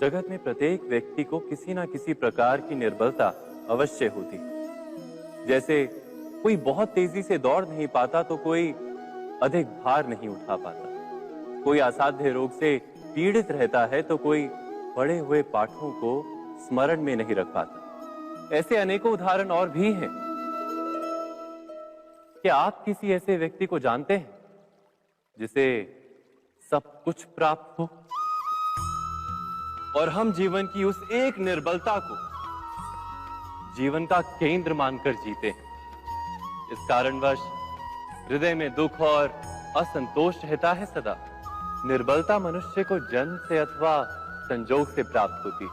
जगत में प्रत्येक व्यक्ति को किसी ना किसी प्रकार की निर्बलता अवश्य होती है। जैसे कोई बहुत तेजी से दौड़ नहीं पाता तो कोई अधिक भार नहीं उठा पाता, कोई असाध्य रोग से पीड़ित रहता है तो कोई पढ़े हुए पाठों को स्मरण में नहीं रख पाता। ऐसे अनेकों उदाहरण और भी हैं। क्या आप किसी ऐसे व्यक्ति को जानते हैं जिसे सब कुछ प्राप्त हो और हम जीवन की उस एक निर्बलता को जीवन का केंद्र मानकर जीते हैं? इस कारणवश हृदय में दुख और असंतोष रहता है सदा। निर्बलता मनुष्य को जन्म से अथवा संजोग से प्राप्त होती है,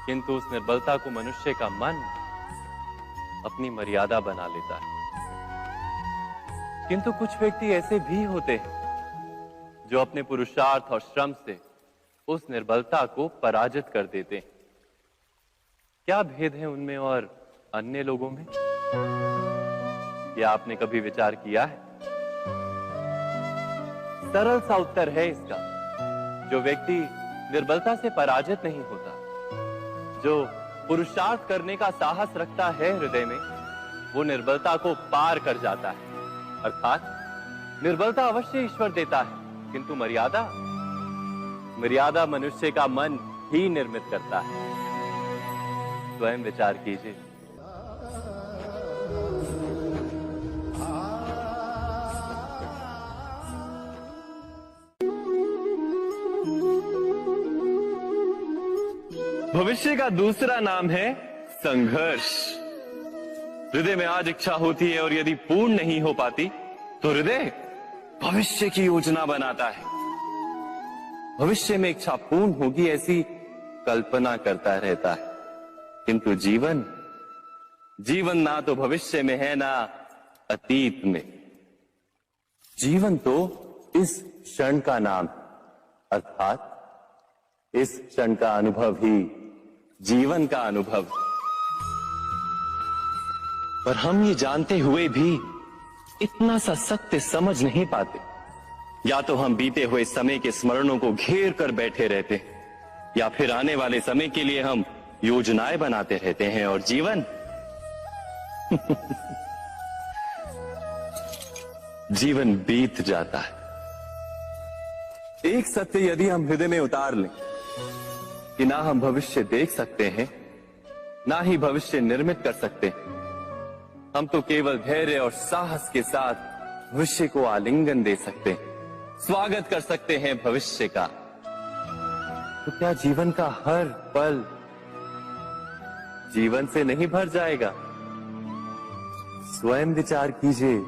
किंतु उस निर्बलता को मनुष्य का मन अपनी मर्यादा बना लेता है। किंतु कुछ व्यक्ति ऐसे भी होते हैं जो अपने पुरुषार्थ और श्रम से उस निर्बलता को पराजित कर देते हैं। क्या भेद है उनमें और अन्य लोगों में? क्या आपने कभी विचार किया है? सरल सा उत्तर है इसका। जो व्यक्ति निर्बलता से पराजित नहीं होता, जो पुरुषार्थ करने का साहस रखता है हृदय में, वो निर्बलता को पार कर जाता है। अर्थात निर्बलता अवश्य ईश्वर देता है, किंतु मर्यादा मनुष्य का मन ही निर्मित करता है। स्वयं विचार कीजिए। भविष्य का दूसरा नाम है संघर्ष। हृदय में आज इच्छा होती है और यदि पूर्ण नहीं हो पाती तो हृदय भविष्य की योजना बनाता है। भविष्य में इच्छा पूर्ण होगी ऐसी कल्पना करता रहता है, किंतु जीवन ना तो भविष्य में है ना अतीत में। जीवन तो इस क्षण का नाम, अर्थात इस क्षण का अनुभव ही जीवन का अनुभव। पर हम ये जानते हुए भी इतना सा सत्य समझ नहीं पाते। या तो हम बीते हुए समय के स्मरणों को घेर कर बैठे रहते हैं, या फिर आने वाले समय के लिए हम योजनाएं बनाते रहते हैं और जीवन जीवन बीत जाता है। एक सत्य यदि हम हृदय में उतार लें कि ना हम भविष्य देख सकते हैं, ना ही भविष्य निर्मित कर सकते हैं, हम तो केवल धैर्य और साहस के साथ भविष्य को आलिंगन दे सकते हैं, स्वागत कर सकते हैं भविष्य का। तो क्या जीवन का हर पल जीवन से नहीं भर जाएगा? स्वयं विचार कीजिए।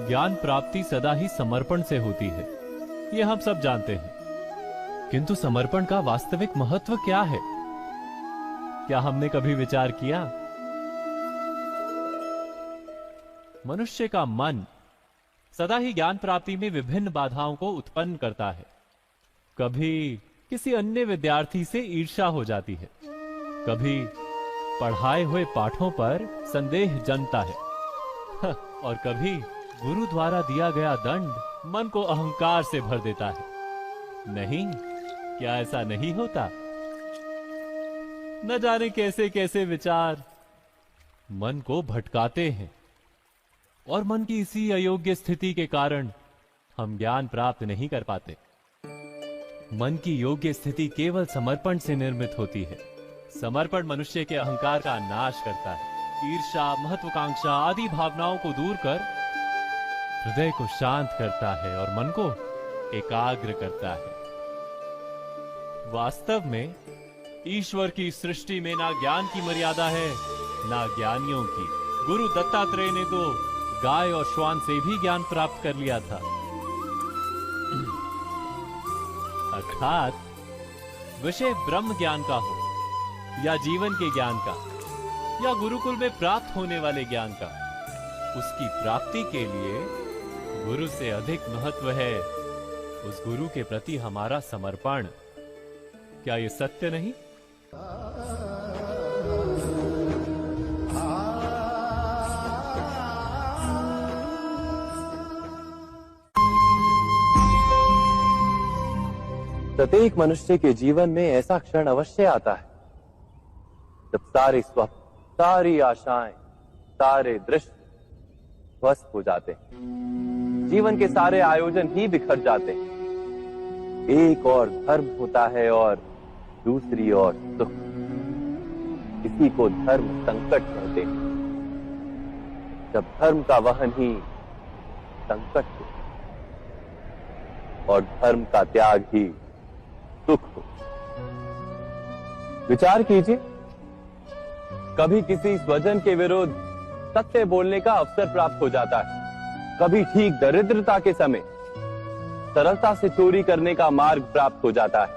ज्ञान प्राप्ति सदा ही समर्पण से होती है, ये हम सब जानते हैं। किंतु समर्पण का वास्तविक महत्व क्या है? क्या हमने कभी विचार किया? मनुष्य का मन सदा ही ज्ञान प्राप्ति में विभिन्न बाधाओं को उत्पन्न करता है। कभी किसी अन्य विद्यार्थी से ईर्ष्या हो जाती है, कभी पढ़ाए हुए पाठों पर संदेह जन्मता है और कभी गुरु द्वारा दिया गया दंड मन को अहंकार से भर देता है। नहीं, क्या ऐसा नहीं होता? न जाने कैसे कैसे विचार मन को भटकाते हैं और मन की इसी अयोग्य स्थिति के कारण हम ज्ञान प्राप्त नहीं कर पाते। मन की योग्य स्थिति केवल समर्पण से निर्मित होती है। समर्पण मनुष्य के अहंकार का नाश करता है। ईर्ष्या, महत्वाकांक्षा आदि भावनाओं को दूर कर हृदय को शांत करता है और मन को एकाग्र करता है। वास्तव में ईश्वर की सृष्टि में ना ज्ञान की मर्यादा है, ना ज्ञानियों की। गुरु दत्तात्रेय ने तो गाय और श्वान से भी ज्ञान प्राप्त कर लिया था। अर्थात विषय ब्रह्म ज्ञान का हो या जीवन के ज्ञान का या गुरुकुल में प्राप्त होने वाले ज्ञान का, उसकी प्राप्ति के लिए गुरु से अधिक महत्व है उस गुरु के प्रति हमारा समर्पण। क्या ये सत्य नहीं? प्रत्येक मनुष्य के जीवन में ऐसा क्षण अवश्य आता है जब सारे स्वप्न, सारी आशाएं, सारे दृश्य ध्वस्त हो जाते हैं। जीवन के सारे आयोजन ही बिखर जाते हैं। एक और धर्म होता है और दूसरी ओर सुख। इसी को धर्म संकट कहते हैं। जब धर्म का वहन ही संकट हो और धर्म का त्याग ही सुख हो। विचार कीजिए, कभी किसी स्वजन के विरुद्ध सत्य बोलने का अवसर प्राप्त हो जाता है, कभी ठीक दरिद्रता के समय सरलता से चोरी करने का मार्ग प्राप्त हो जाता है,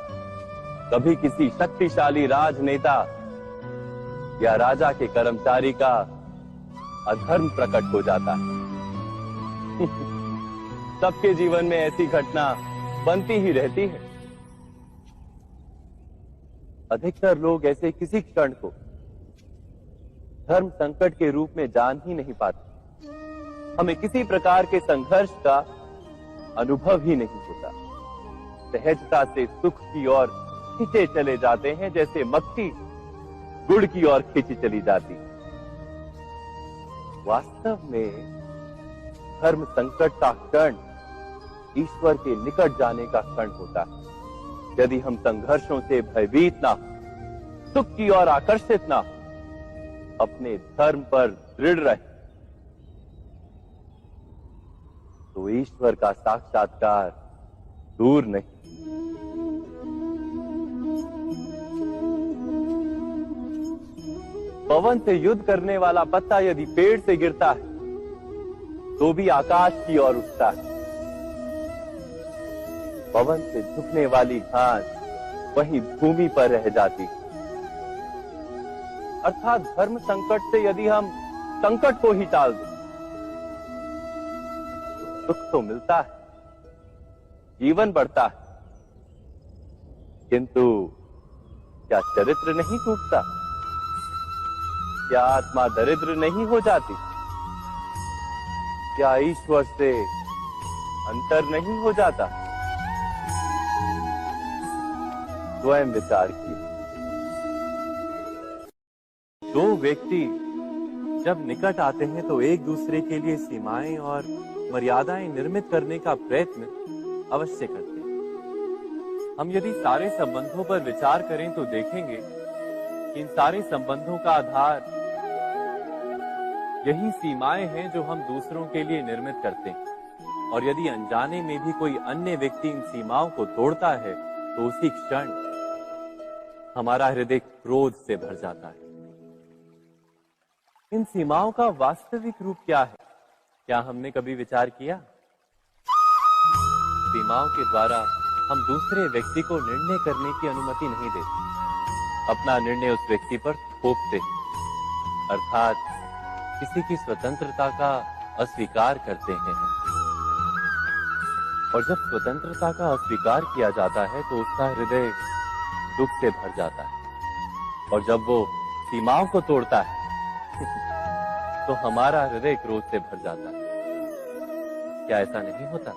कभी किसी शक्तिशाली राजनेता या राजा के कर्मचारी का अधर्म प्रकट हो जाता है। सबके जीवन में ऐसी घटना बनती ही रहती है। अधिकतर लोग ऐसे किसी क्षण को धर्म संकट के रूप में जान ही नहीं पाते। हमें किसी प्रकार के संघर्ष का अनुभव ही नहीं होता। सहजता से सुख की ओर खींचे चले जाते हैं, जैसे मक्खी गुड़ की ओर खींची चली जाती। वास्तव में धर्म संकट का क्षण ईश्वर के निकट जाने का क्षण होता है। यदि हम संघर्षों से भयभीत ना हो, सुख की ओर आकर्षित ना हो, अपने धर्म पर दृढ़ रहे, तो ईश्वर का साक्षात्कार दूर नहीं। पवन से युद्ध करने वाला पत्ता यदि पेड़ से गिरता है तो भी आकाश की ओर उठता है। पवन से झुकने वाली घास वहीं भूमि पर रह जाती। अर्थात धर्म संकट से यदि हम संकट को ही टाल दें तो सुख तो मिलता है, जीवन बढ़ता है, किंतु क्या चरित्र नहीं टूटता? क्या आत्मा दरिद्र नहीं हो जाती? क्या ईश्वर से अंतर नहीं हो जाता? स्वयं विचार कीजिए। दो व्यक्ति जब निकट आते हैं तो एक दूसरे के लिए सीमाएं और मर्यादाएं निर्मित करने का प्रयत्न अवश्य करते हैं। हम यदि सारे संबंधों पर विचार करें तो देखेंगे कि इन सारे संबंधों का आधार यही सीमाएं हैं जो हम दूसरों के लिए निर्मित करते हैं। और यदि अनजाने में भी कोई अन्य व्यक्ति इन सीमाओं को तोड़ता है तो उसी क्षण हमारा हृदय क्रोध से भर जाता है। इन सीमाओं का वास्तविक रूप क्या है? क्या हमने कभी विचार किया? सीमाओं के द्वारा हम दूसरे व्यक्ति को निर्णय करने की अनुमति नहीं देते। अपना निर्णय उस व्यक्ति पर थोपते, अर्थात किसी की स्वतंत्रता का अस्वीकार करते हैं। और जब स्वतंत्रता का अस्वीकार किया जाता है तो उसका हृदय दुख से भर जाता है। और जब वो सीमाओं को तोड़ता है तो हमारा हृदय क्रोध से भर जाता है। क्या ऐसा नहीं होता?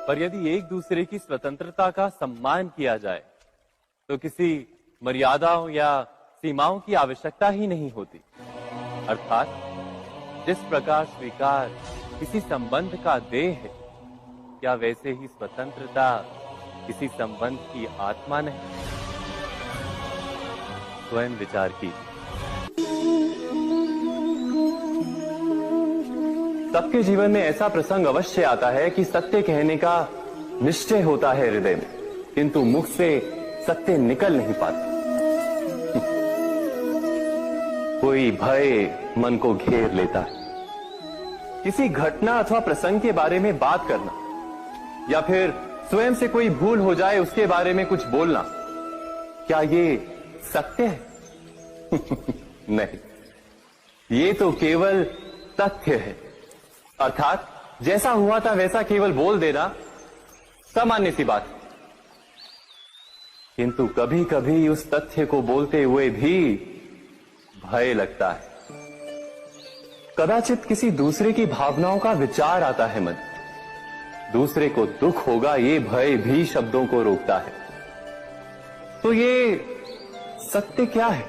पर यदि एक दूसरे की स्वतंत्रता का सम्मान किया जाए तो किसी मर्यादाओं या सीमाओं की आवश्यकता ही नहीं होती। अर्थात जिस प्रकार स्वीकार किसी संबंध का देह है, क्या वैसे ही स्वतंत्रता किसी संबंध की आत्मा नहीं? स्वयं विचार कीजिए। सबके जीवन में ऐसा प्रसंग अवश्य आता है कि सत्य कहने का निश्चय होता है हृदय में, किंतु मुख से सत्य निकल नहीं पाता। कोई भय मन को घेर लेता है। किसी घटना अथवा प्रसंग के बारे में बात करना या फिर स्वयं से कोई भूल हो जाए उसके बारे में कुछ बोलना, क्या ये सत्य है? नहीं, ये तो केवल तथ्य है। अर्थात जैसा हुआ था वैसा केवल बोल देना सामान्य सी बात। किंतु कभी कभी उस तथ्य को बोलते हुए भी भय लगता है। कदाचित किसी दूसरे की भावनाओं का विचार आता है मन। दूसरे को दुख होगा ये भय भी शब्दों को रोकता है। तो ये सत्य क्या है?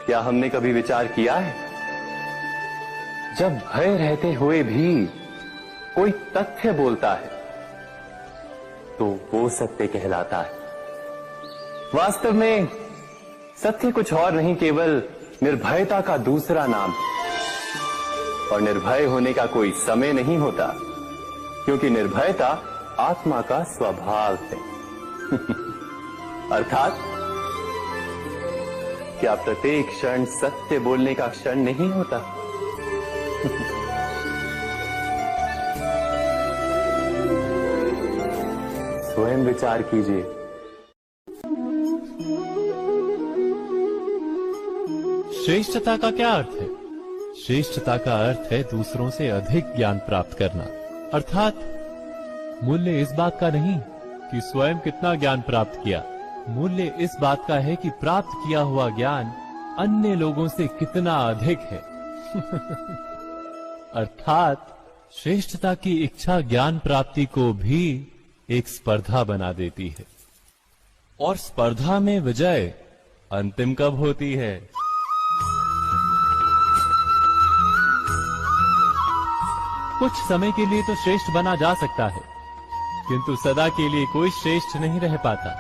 क्या हमने कभी विचार किया है? जब भय रहते हुए भी कोई तथ्य बोलता है तो वो सत्य कहलाता है। वास्तव में सत्य कुछ और नहीं, केवल निर्भयता का दूसरा नाम है। और निर्भय होने का कोई समय नहीं होता, क्योंकि निर्भयता आत्मा का स्वभाव है। अर्थात क्या प्रत्येक क्षण सत्य बोलने का क्षण नहीं होता? स्वयं विचार कीजिए। श्रेष्ठता का क्या अर्थ है? श्रेष्ठता का अर्थ है दूसरों से अधिक ज्ञान प्राप्त करना। अर्थात मूल्य इस बात का नहीं कि स्वयं कितना ज्ञान प्राप्त किया, मूल्य इस बात का है कि प्राप्त किया हुआ ज्ञान अन्य लोगों से कितना अधिक है। अर्थात श्रेष्ठता की इच्छा ज्ञान प्राप्ति को भी एक स्पर्धा बना देती है। और स्पर्धा में विजय अंतिम कब होती है? कुछ समय के लिए तो श्रेष्ठ बना जा सकता है, किंतु सदा के लिए कोई श्रेष्ठ नहीं रह पाता।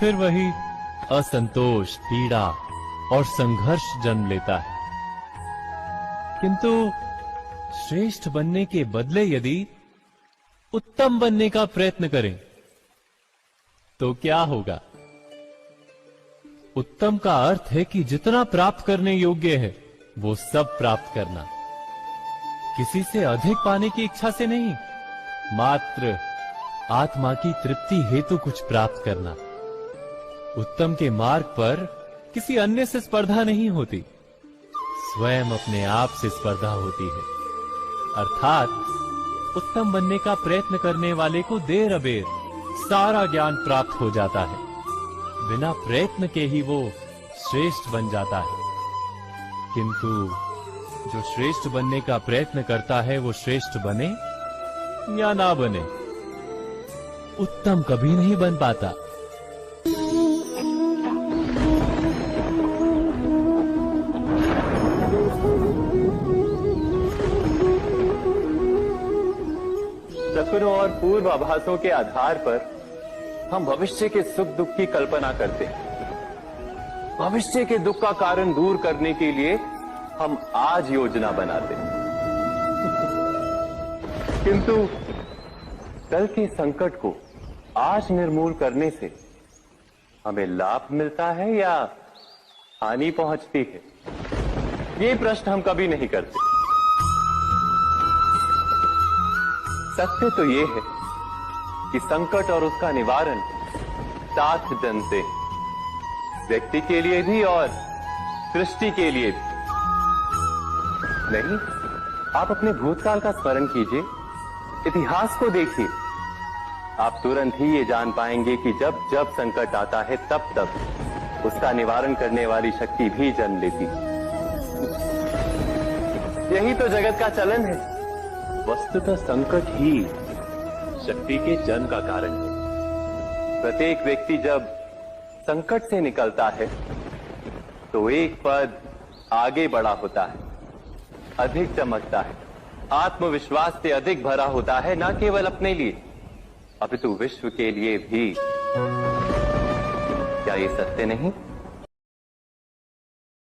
फिर वही असंतोष, पीड़ा और संघर्ष जन्म लेता है। किंतु श्रेष्ठ बनने के बदले यदि उत्तम बनने का प्रयत्न करें तो क्या होगा? उत्तम का अर्थ है कि जितना प्राप्त करने योग्य है वो सब प्राप्त करना, किसी से अधिक पाने की इच्छा से नहीं, मात्र आत्मा की तृप्ति हेतु कुछ प्राप्त करना। उत्तम के मार्ग पर किसी अन्य से स्पर्धा नहीं होती, स्वयं अपने आप से स्पर्धा होती है। अर्थात उत्तम बनने का प्रयत्न करने वाले को देर अबेर सारा ज्ञान प्राप्त हो जाता है। बिना प्रयत्न के ही वो श्रेष्ठ बन जाता है। किंतु जो श्रेष्ठ बनने का प्रयत्न करता है वो श्रेष्ठ बने या ना बने, उत्तम कभी नहीं बन पाता। सपनों और पूर्वाभासों के आधार पर हम भविष्य के सुख दुख की कल्पना करते हैं। भविष्य के दुख का कारण दूर करने के लिए हम आज योजना बनाते हैं। किंतु कल के संकट को आज निर्मूल करने से हमें लाभ मिलता है या हानि पहुंचती है, ये प्रश्न हम कभी नहीं करते। सत्य तो ये है कि संकट और उसका निवारण साथ जनते, व्यक्ति के लिए भी और सृष्टि के लिए भी। नहीं, आप अपने भूतकाल का स्मरण कीजिए, इतिहास को देखिए। आप तुरंत ही ये जान पाएंगे कि जब जब संकट आता है तब तब उसका निवारण करने वाली शक्ति भी जन्म लेती है। यही तो जगत का चलन है। वस्तुतः संकट ही शक्ति के जन्म का कारण है। प्रत्येक व्यक्ति जब संकट से निकलता है तो एक पद आगे बढ़ा होता है, अधिक चमकता है, आत्मविश्वास से अधिक भरा होता है, न केवल अपने लिए अपितु विश्व के लिए भी। क्या ये सत्य नहीं?